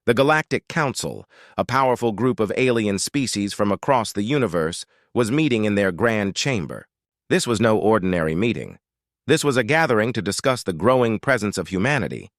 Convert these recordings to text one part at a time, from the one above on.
The Galactic Council, a powerful group of alien species from across the universe, was meeting in their grand chamber. This was no ordinary meeting. This was a gathering to discuss the growing presence of humanity.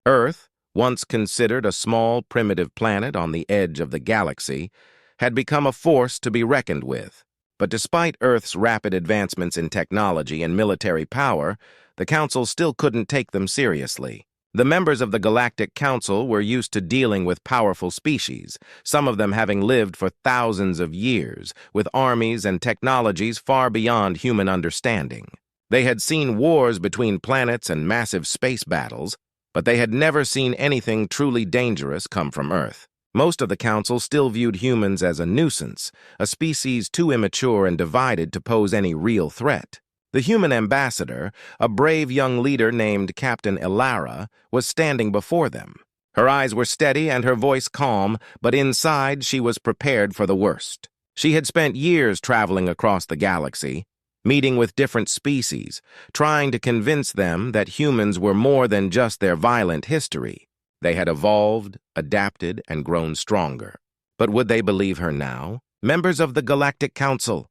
Earth, once considered a small, primitive planet on the edge of the galaxy, had become a force to be reckoned with. But despite Earth's rapid advancements in technology and military power, the Council still couldn't take them seriously. The members of the Galactic Council were used to dealing with powerful species, some of them having lived for thousands of years, with armies and technologies far beyond human understanding. They had seen wars between planets and massive space battles, but they had never seen anything truly dangerous come from Earth. Most of the Council still viewed humans as a nuisance, a species too immature and divided to pose any real threat. The human ambassador, a brave young leader named Captain Ilara, was standing before them. Her eyes were steady and her voice calm, but inside she was prepared for the worst. She had spent years traveling across the galaxy, meeting with different species, trying to convince them that humans were more than just their violent history. They had evolved, adapted, and grown stronger. But would they believe her now? Members of the Galactic Council,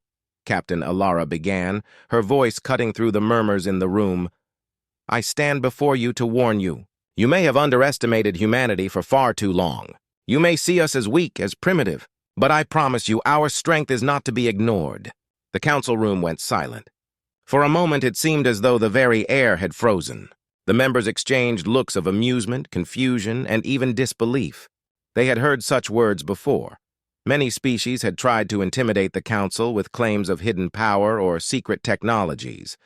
Captain Ilara began, her voice cutting through the murmurs in the room. I stand before you to warn you. You may have underestimated humanity for far too long. You may see us as weak, as primitive, but I promise you our strength is not to be ignored. The council room went silent. For a moment it seemed as though the very air had frozen. The members exchanged looks of amusement, confusion, and even disbelief. They had heard such words before. Many species had tried to intimidate the council with claims of hidden power or secret technologies,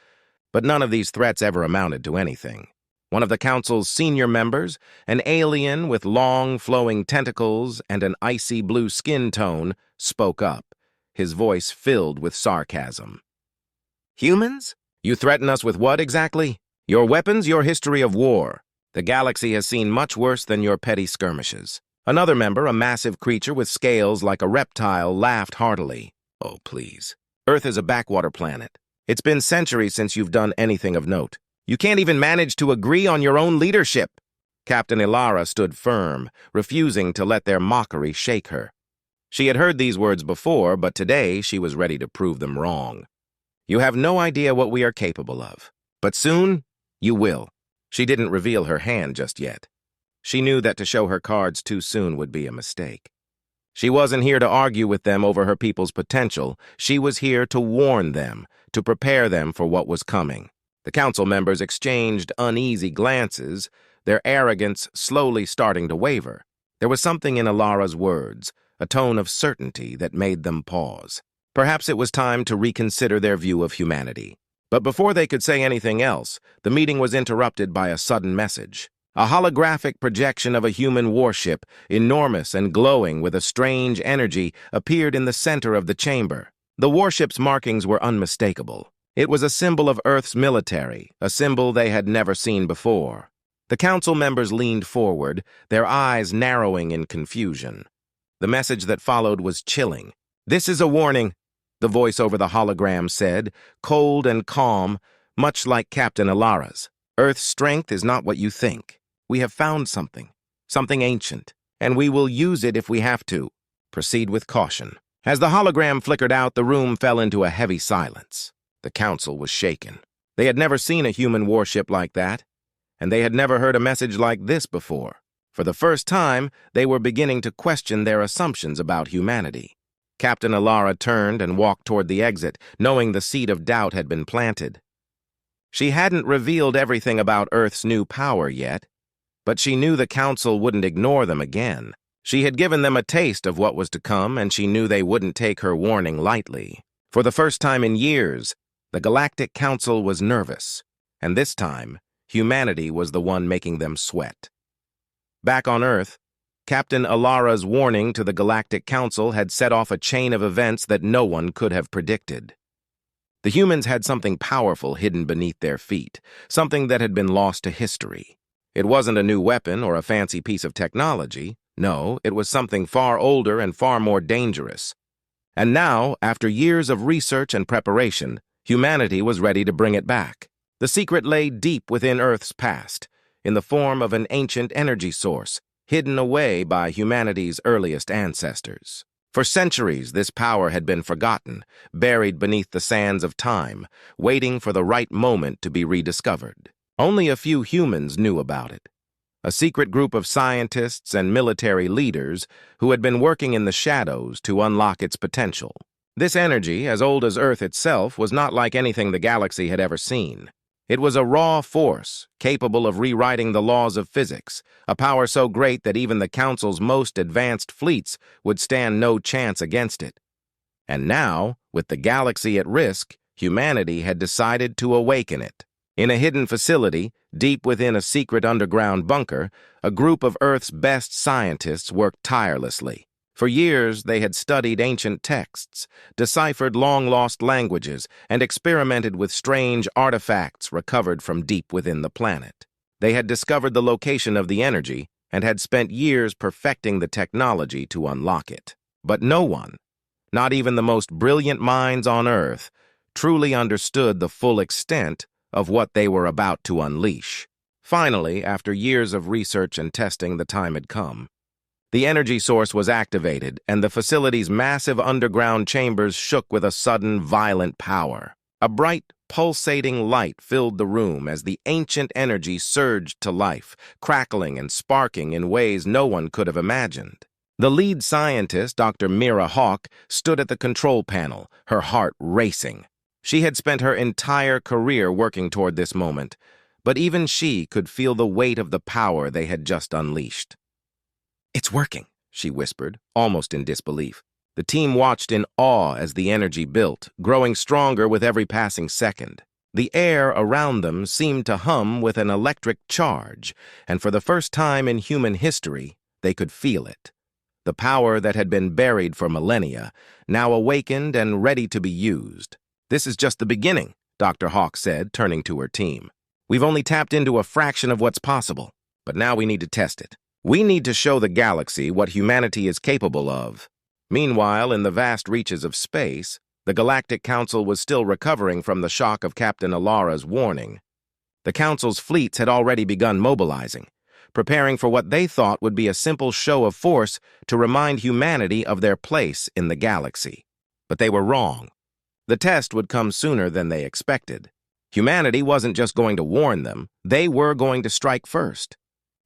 but none of these threats ever amounted to anything. One of the council's senior members, an alien with long, flowing tentacles and an icy blue skin tone, spoke up, his voice filled with sarcasm. Humans? You threaten us with what exactly? Your weapons, your history of war. The galaxy has seen much worse than your petty skirmishes. Another member, a massive creature with scales like a reptile, laughed heartily. Oh, please. Earth is a backwater planet. It's been centuries since you've done anything of note. You can't even manage to agree on your own leadership. Captain Ilara stood firm, refusing to let their mockery shake her. She had heard these words before, but today she was ready to prove them wrong. You have no idea what we are capable of. But soon, you will. She didn't reveal her hand just yet. She knew that to show her cards too soon would be a mistake. She wasn't here to argue with them over her people's potential. She was here to warn them, to prepare them for what was coming. The council members exchanged uneasy glances, their arrogance slowly starting to waver. There was something in Ilara's words, a tone of certainty that made them pause. Perhaps it was time to reconsider their view of humanity. But before they could say anything else, the meeting was interrupted by a sudden message. A holographic projection of a human warship, enormous and glowing with a strange energy, appeared in the center of the chamber. The warship's markings were unmistakable. It was a symbol of Earth's military, a symbol they had never seen before. The council members leaned forward, their eyes narrowing in confusion. The message that followed was chilling. This is a warning, the voice over the hologram said, cold and calm, much like Captain Ilara's. Earth's strength is not what you think. We have found something ancient, and we will use it if we have to. Proceed with caution. As the hologram flickered out, the room fell into a heavy silence. The council was shaken. They had never seen a human warship like that, and they had never heard a message like this before. For the first time, they were beginning to question their assumptions about humanity. Captain Ilara turned and walked toward the exit, knowing the seed of doubt had been planted. She hadn't revealed everything about Earth's new power yet, but she knew the council wouldn't ignore them again. She had given them a taste of what was to come, and she knew they wouldn't take her warning lightly. For the first time in years, the Galactic Council was nervous, and this time, humanity was the one making them sweat. Back on Earth, Captain Ilara's warning to the Galactic Council had set off a chain of events that no one could have predicted. The humans had something powerful hidden beneath their feet, something that had been lost to history. It wasn't a new weapon or a fancy piece of technology. No, it was something far older and far more dangerous. And now, after years of research and preparation, humanity was ready to bring it back. The secret lay deep within Earth's past, in the form of an ancient energy source, hidden away by humanity's earliest ancestors. For centuries, this power had been forgotten, buried beneath the sands of time, waiting for the right moment to be rediscovered. Only a few humans knew about it. A secret group of scientists and military leaders who had been working in the shadows to unlock its potential. This energy, as old as Earth itself, was not like anything the galaxy had ever seen. It was a raw force, capable of rewriting the laws of physics, a power so great that even the Council's most advanced fleets would stand no chance against it. And now, with the galaxy at risk, humanity had decided to awaken it. In a hidden facility, deep within a secret underground bunker, a group of Earth's best scientists worked tirelessly. For years, they had studied ancient texts, deciphered long-lost languages, and experimented with strange artifacts recovered from deep within the planet. They had discovered the location of the energy and had spent years perfecting the technology to unlock it. But no one, not even the most brilliant minds on Earth, truly understood the full extent of what they were about to unleash. Finally, after years of research and testing, the time had come. The energy source was activated, and the facility's massive underground chambers shook with a sudden, violent power. A bright, pulsating light filled the room as the ancient energy surged to life, crackling and sparking in ways no one could have imagined. The lead scientist, Dr. Mira Hawk, stood at the control panel, her heart racing. She had spent her entire career working toward this moment, but even she could feel the weight of the power they had just unleashed. "It's working," she whispered, almost in disbelief. The team watched in awe as the energy built, growing stronger with every passing second. The air around them seemed to hum with an electric charge, and for the first time in human history, they could feel it. The power that had been buried for millennia, now awakened and ready to be used. "This is just the beginning," Dr. Hawk said, turning to her team. "We've only tapped into a fraction of what's possible, but now we need to test it. We need to show the galaxy what humanity is capable of." Meanwhile, in the vast reaches of space, the Galactic Council was still recovering from the shock of Captain Alara's warning. The Council's fleets had already begun mobilizing, preparing for what they thought would be a simple show of force to remind humanity of their place in the galaxy. But they were wrong. The test would come sooner than they expected. Humanity wasn't just going to warn them, they were going to strike first.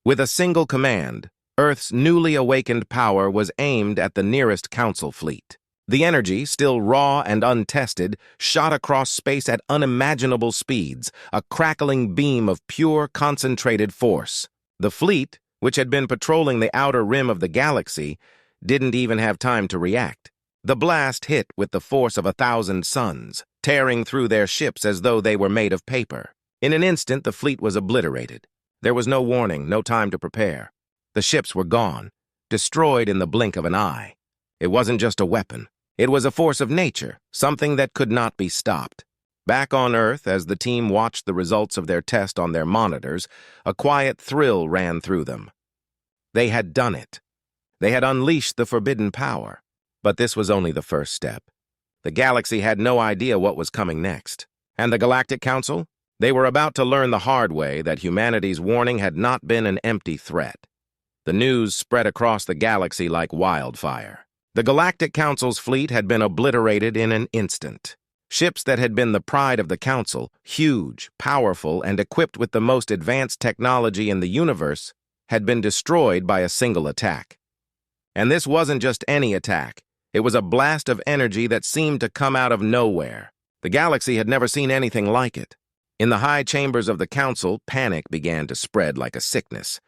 With a single command, Earth's newly awakened power was aimed at the nearest Council fleet. The energy, still raw and untested, shot across space at unimaginable speeds, a crackling beam of pure, concentrated force. The fleet, which had been patrolling the outer rim of the galaxy, didn't even have time to react. The blast hit with the force of 1,000 suns, tearing through their ships as though they were made of paper. In an instant, the fleet was obliterated. There was no warning, no time to prepare. The ships were gone, destroyed in the blink of an eye. It wasn't just a weapon. It was a force of nature, something that could not be stopped. Back on Earth, as the team watched the results of their test on their monitors, a quiet thrill ran through them. They had done it. They had unleashed the forbidden power. But this was only the first step. The galaxy had no idea what was coming next. And the Galactic Council? They were about to learn the hard way that humanity's warning had not been an empty threat. The news spread across the galaxy like wildfire. The Galactic Council's fleet had been obliterated in an instant. Ships that had been the pride of the Council, huge, powerful, and equipped with the most advanced technology in the universe, had been destroyed by a single attack. And this wasn't just any attack. It was a blast of energy that seemed to come out of nowhere. The galaxy had never seen anything like it. In the high chambers of the Council, panic began to spread like a sickness.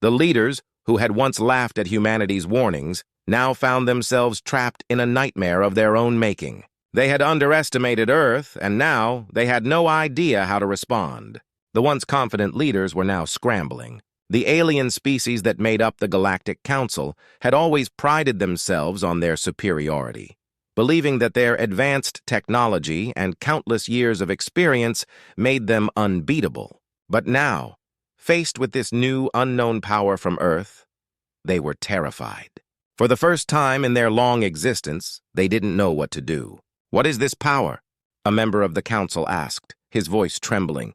The leaders, who had once laughed at humanity's warnings, now found themselves trapped in a nightmare of their own making. They had underestimated Earth, and now they had no idea how to respond. The once confident leaders were now scrambling. The alien species that made up the Galactic Council had always prided themselves on their superiority, believing that their advanced technology and countless years of experience made them unbeatable. But now, faced with this new, unknown power from Earth, they were terrified. For the first time in their long existence, they didn't know what to do. "What is this power?" a member of the Council asked, his voice trembling.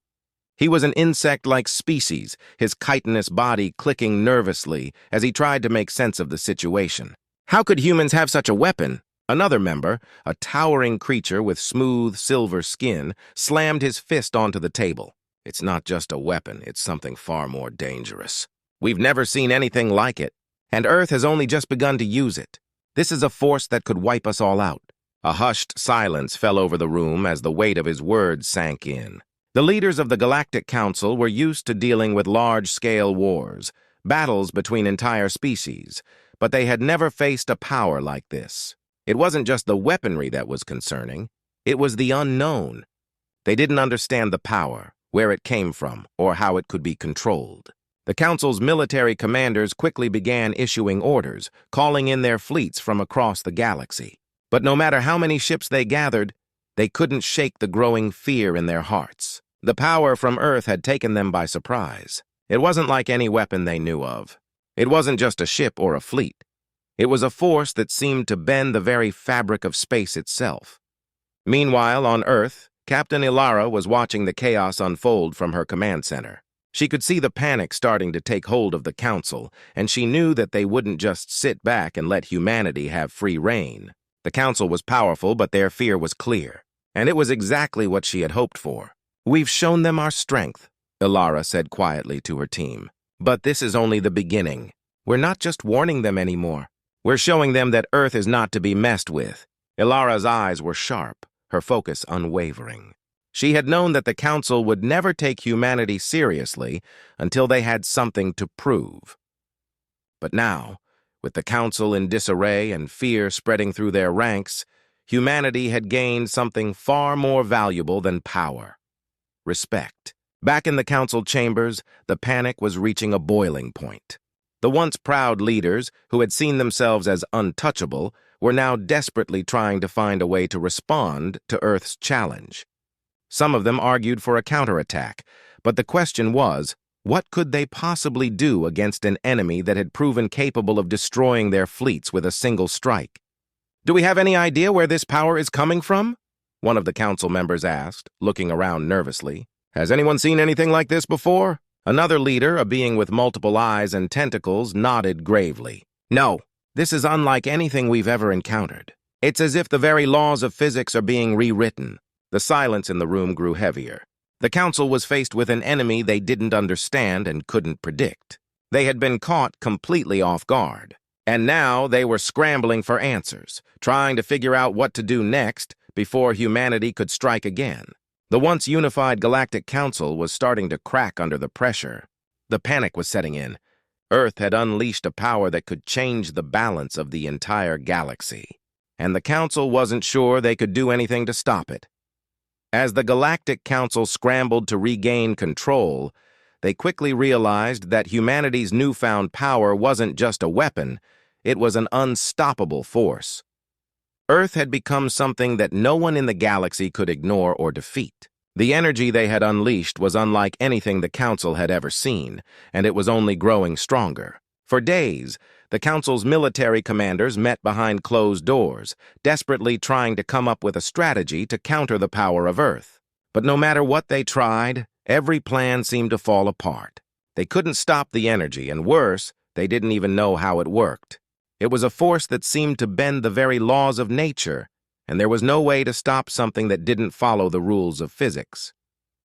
He was an insect-like species, his chitinous body clicking nervously as he tried to make sense of the situation. How could humans have such a weapon? Another member, a towering creature with smooth silver skin, slammed his fist onto the table. It's not just a weapon, it's something far more dangerous. We've never seen anything like it, and Earth has only just begun to use it. This is a force that could wipe us all out. A hushed silence fell over the room as the weight of his words sank in. The leaders of the Galactic Council were used to dealing with large-scale wars, battles between entire species, but they had never faced a power like this. It wasn't just the weaponry that was concerning, it was the unknown. They didn't understand the power, where it came from, or how it could be controlled. The Council's military commanders quickly began issuing orders, calling in their fleets from across the galaxy. But no matter how many ships they gathered, they couldn't shake the growing fear in their hearts. The power from Earth had taken them by surprise. It wasn't like any weapon they knew of. It wasn't just a ship or a fleet. It was a force that seemed to bend the very fabric of space itself. Meanwhile, on Earth, Captain Ilara was watching the chaos unfold from her command center. She could see the panic starting to take hold of the Council, and she knew that they wouldn't just sit back and let humanity have free reign. The Council was powerful, but their fear was clear, and it was exactly what she had hoped for. "We've shown them our strength," Ilara said quietly to her team. "But this is only the beginning. We're not just warning them anymore. We're showing them that Earth is not to be messed with." Ilara's eyes were sharp, her focus unwavering. She had known that the Council would never take humanity seriously until they had something to prove. But now, with the Council in disarray and fear spreading through their ranks, humanity had gained something far more valuable than power: respect. Back in the Council chambers, the panic was reaching a boiling point. The once proud leaders, who had seen themselves as untouchable, were now desperately trying to find a way to respond to Earth's challenge. Some of them argued for a counterattack, but the question was, what could they possibly do against an enemy that had proven capable of destroying their fleets with a single strike? "Do we have any idea where this power is coming from?" one of the Council members asked, looking around nervously. "Has anyone seen anything like this before?" Another leader, a being with multiple eyes and tentacles, nodded gravely. "No, this is unlike anything we've ever encountered. It's as if the very laws of physics are being rewritten." The silence in the room grew heavier. The Council was faced with an enemy they didn't understand and couldn't predict. They had been caught completely off guard, and now they were scrambling for answers, trying to figure out what to do next before humanity could strike again. The once unified Galactic Council was starting to crack under the pressure. The panic was setting in. Earth had unleashed a power that could change the balance of the entire galaxy, and the Council wasn't sure they could do anything to stop it. As the Galactic Council scrambled to regain control, they quickly realized that humanity's newfound power wasn't just a weapon, it was an unstoppable force. Earth had become something that no one in the galaxy could ignore or defeat. The energy they had unleashed was unlike anything the Council had ever seen, and it was only growing stronger. For days, the Council's military commanders met behind closed doors, desperately trying to come up with a strategy to counter the power of Earth. But no matter what they tried, every plan seemed to fall apart. They couldn't stop the energy, and worse, they didn't even know how it worked. It was a force that seemed to bend the very laws of nature, and there was no way to stop something that didn't follow the rules of physics.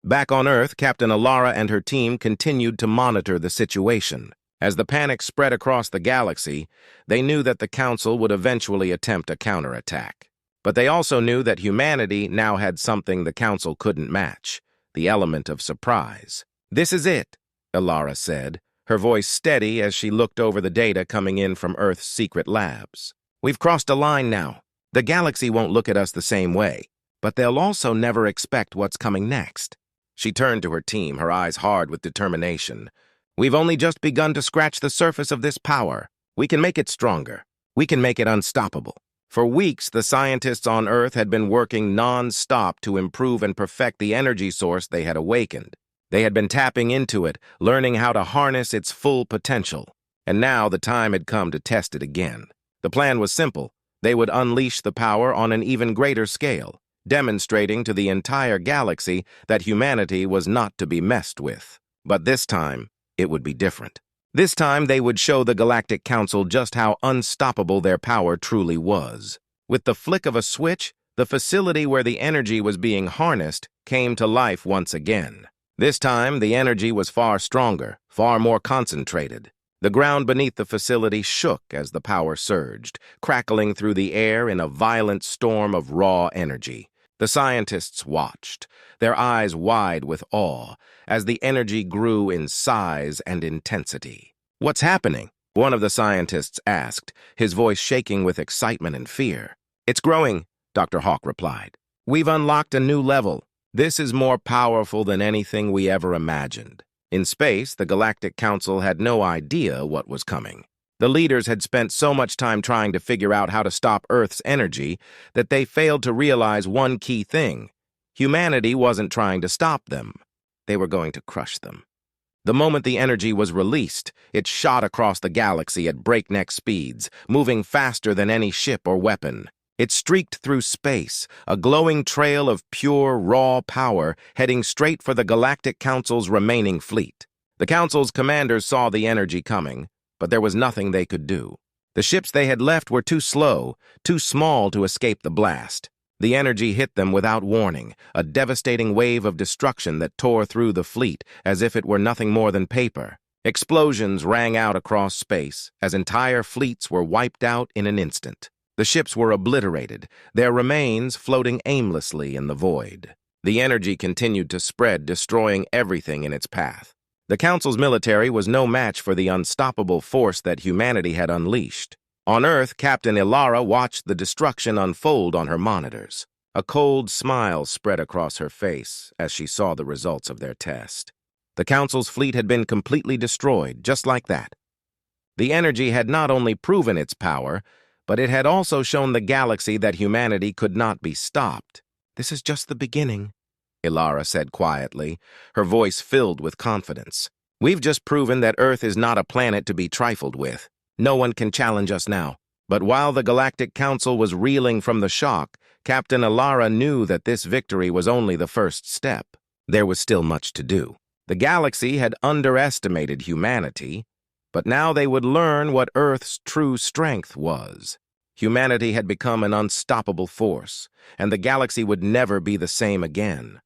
Back on Earth, Captain Ilara and her team continued to monitor the situation. As the panic spread across the galaxy, they knew that the Council would eventually attempt a counterattack. But they also knew that humanity now had something the Council couldn't match: the element of surprise. "This is it," Ilara said, her voice steady as she looked over the data coming in from Earth's secret labs. "We've crossed a line now. The galaxy won't look at us the same way, but they'll also never expect what's coming next." She turned to her team, her eyes hard with determination. "We've only just begun to scratch the surface of this power. We can make it stronger. We can make it unstoppable." For weeks, the scientists on Earth had been working non-stop to improve and perfect the energy source they had awakened. They had been tapping into it, learning how to harness its full potential. And now the time had come to test it again. The plan was simple. They would unleash the power on an even greater scale, demonstrating to the entire galaxy that humanity was not to be messed with. But this time, it would be different. This time, they would show the Galactic Council just how unstoppable their power truly was. With the flick of a switch, the facility where the energy was being harnessed came to life once again. This time, the energy was far stronger, far more concentrated. The ground beneath the facility shook as the power surged, crackling through the air in a violent storm of raw energy. The scientists watched, their eyes wide with awe, as the energy grew in size and intensity. "What's happening?" one of the scientists asked, his voice shaking with excitement and fear. "It's growing," Dr. Hawk replied. "We've unlocked a new level. This is more powerful than anything we ever imagined." In space, the Galactic Council had no idea what was coming. The leaders had spent so much time trying to figure out how to stop Earth's energy that they failed to realize one key thing. Humanity wasn't trying to stop them. They were going to crush them. The moment the energy was released, it shot across the galaxy at breakneck speeds, moving faster than any ship or weapon. It streaked through space, a glowing trail of pure, raw power heading straight for the Galactic Council's remaining fleet. The Council's commanders saw the energy coming, but there was nothing they could do. The ships they had left were too slow, too small to escape the blast. The energy hit them without warning, a devastating wave of destruction that tore through the fleet as if it were nothing more than paper. Explosions rang out across space as entire fleets were wiped out in an instant. The ships were obliterated, their remains floating aimlessly in the void. The energy continued to spread, destroying everything in its path. The Council's military was no match for the unstoppable force that humanity had unleashed. On Earth, Captain Ilara watched the destruction unfold on her monitors. A cold smile spread across her face as she saw the results of their test. The Council's fleet had been completely destroyed, just like that. The energy had not only proven its power, but it had also shown the galaxy that humanity could not be stopped. "This is just the beginning," Ilara said quietly, her voice filled with confidence. "We've just proven that Earth is not a planet to be trifled with. No one can challenge us now." But while the Galactic Council was reeling from the shock, Captain Ilara knew that this victory was only the first step. There was still much to do. The galaxy had underestimated humanity, but now they would learn what Earth's true strength was. Humanity had become an unstoppable force, and the galaxy would never be the same again.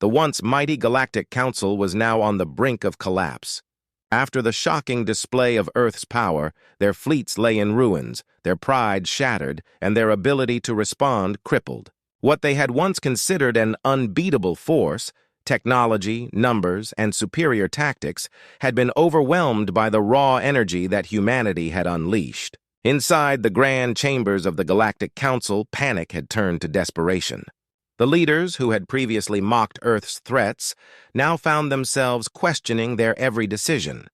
The once mighty Galactic Council was now on the brink of collapse. After the shocking display of Earth's power, their fleets lay in ruins, their pride shattered, and their ability to respond crippled. What they had once considered an unbeatable force, technology, numbers, and superior tactics, had been overwhelmed by the raw energy that humanity had unleashed. Inside the grand chambers of the Galactic Council, panic had turned to desperation. The leaders, who had previously mocked Earth's threats, now found themselves questioning their every decision.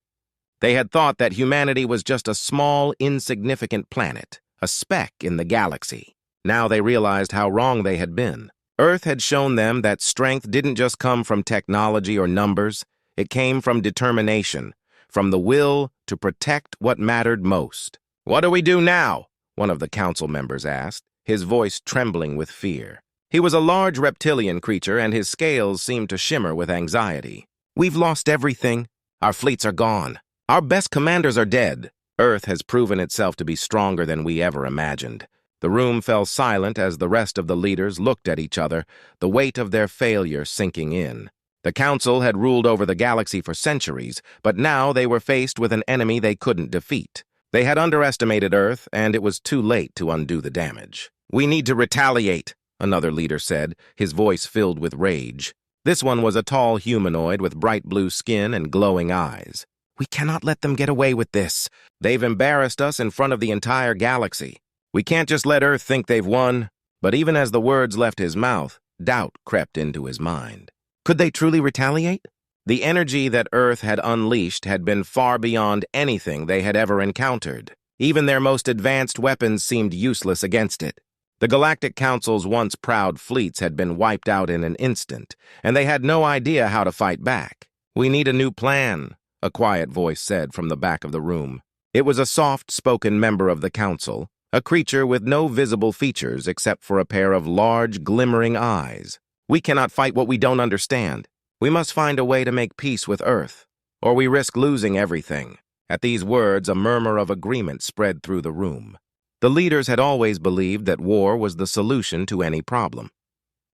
They had thought that humanity was just a small, insignificant planet, a speck in the galaxy. Now they realized how wrong they had been. Earth had shown them that strength didn't just come from technology or numbers, it came from determination, from the will to protect what mattered most. "What do we do now?" one of the council members asked, his voice trembling with fear. He was a large reptilian creature, and his scales seemed to shimmer with anxiety. "We've lost everything. Our fleets are gone. Our best commanders are dead. Earth has proven itself to be stronger than we ever imagined." The room fell silent as the rest of the leaders looked at each other, the weight of their failure sinking in. The Council had ruled over the galaxy for centuries, but now they were faced with an enemy they couldn't defeat. They had underestimated Earth, and it was too late to undo the damage. "We need to retaliate," another leader said, his voice filled with rage. This one was a tall humanoid with bright blue skin and glowing eyes. "We cannot let them get away with this. They've embarrassed us in front of the entire galaxy. We can't just let Earth think they've won." But even as the words left his mouth, doubt crept into his mind. Could they truly retaliate? The energy that Earth had unleashed had been far beyond anything they had ever encountered. Even their most advanced weapons seemed useless against it. The Galactic Council's once proud fleets had been wiped out in an instant, and they had no idea how to fight back. "We need a new plan," a quiet voice said from the back of the room. It was a soft-spoken member of the Council, a creature with no visible features except for a pair of large, glimmering eyes. "We cannot fight what we don't understand. We must find a way to make peace with Earth, or we risk losing everything." At these words, a murmur of agreement spread through the room. The leaders had always believed that war was the solution to any problem.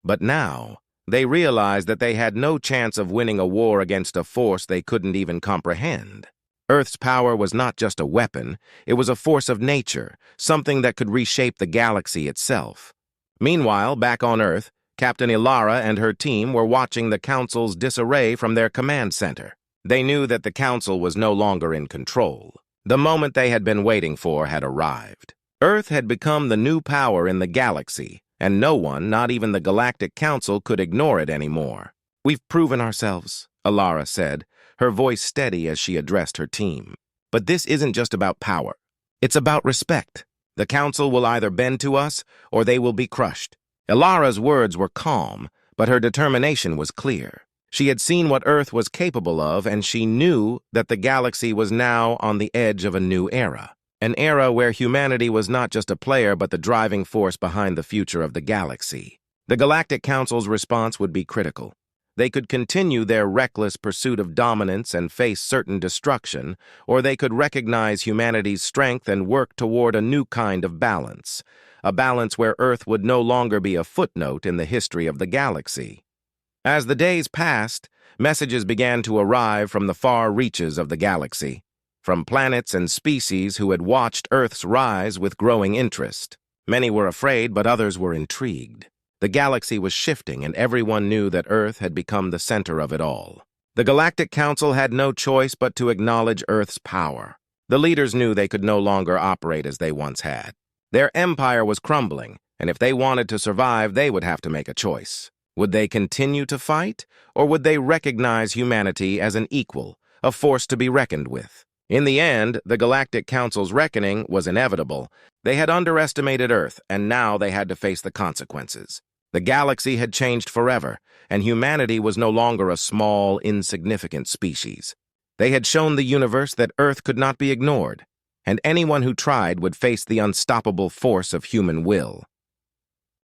But now, they realized that they had no chance of winning a war against a force they couldn't even comprehend. Earth's power was not just a weapon, it was a force of nature, something that could reshape the galaxy itself. Meanwhile, back on Earth, Captain Ilara and her team were watching the Council's disarray from their command center. They knew that the Council was no longer in control. The moment they had been waiting for had arrived. Earth had become the new power in the galaxy, and no one, not even the Galactic Council, could ignore it anymore. "We've proven ourselves," Ilara said, her voice steady as she addressed her team. "But this isn't just about power. It's about respect. The Council will either bend to us, or they will be crushed." Ilara's words were calm, but her determination was clear. She had seen what Earth was capable of, and she knew that the galaxy was now on the edge of a new era. An era where humanity was not just a player but the driving force behind the future of the galaxy. The Galactic Council's response would be critical. They could continue their reckless pursuit of dominance and face certain destruction, or they could recognize humanity's strength and work toward a new kind of balance, a balance where Earth would no longer be a footnote in the history of the galaxy. As the days passed, messages began to arrive from the far reaches of the galaxy, from planets and species who had watched Earth's rise with growing interest. Many were afraid, but others were intrigued. The galaxy was shifting, and everyone knew that Earth had become the center of it all. The Galactic Council had no choice but to acknowledge Earth's power. The leaders knew they could no longer operate as they once had. Their empire was crumbling, and if they wanted to survive, they would have to make a choice. Would they continue to fight, or would they recognize humanity as an equal, a force to be reckoned with? In the end, the Galactic Council's reckoning was inevitable. They had underestimated Earth, and now they had to face the consequences. The galaxy had changed forever, and humanity was no longer a small, insignificant species. They had shown the universe that Earth could not be ignored, and anyone who tried would face the unstoppable force of human will.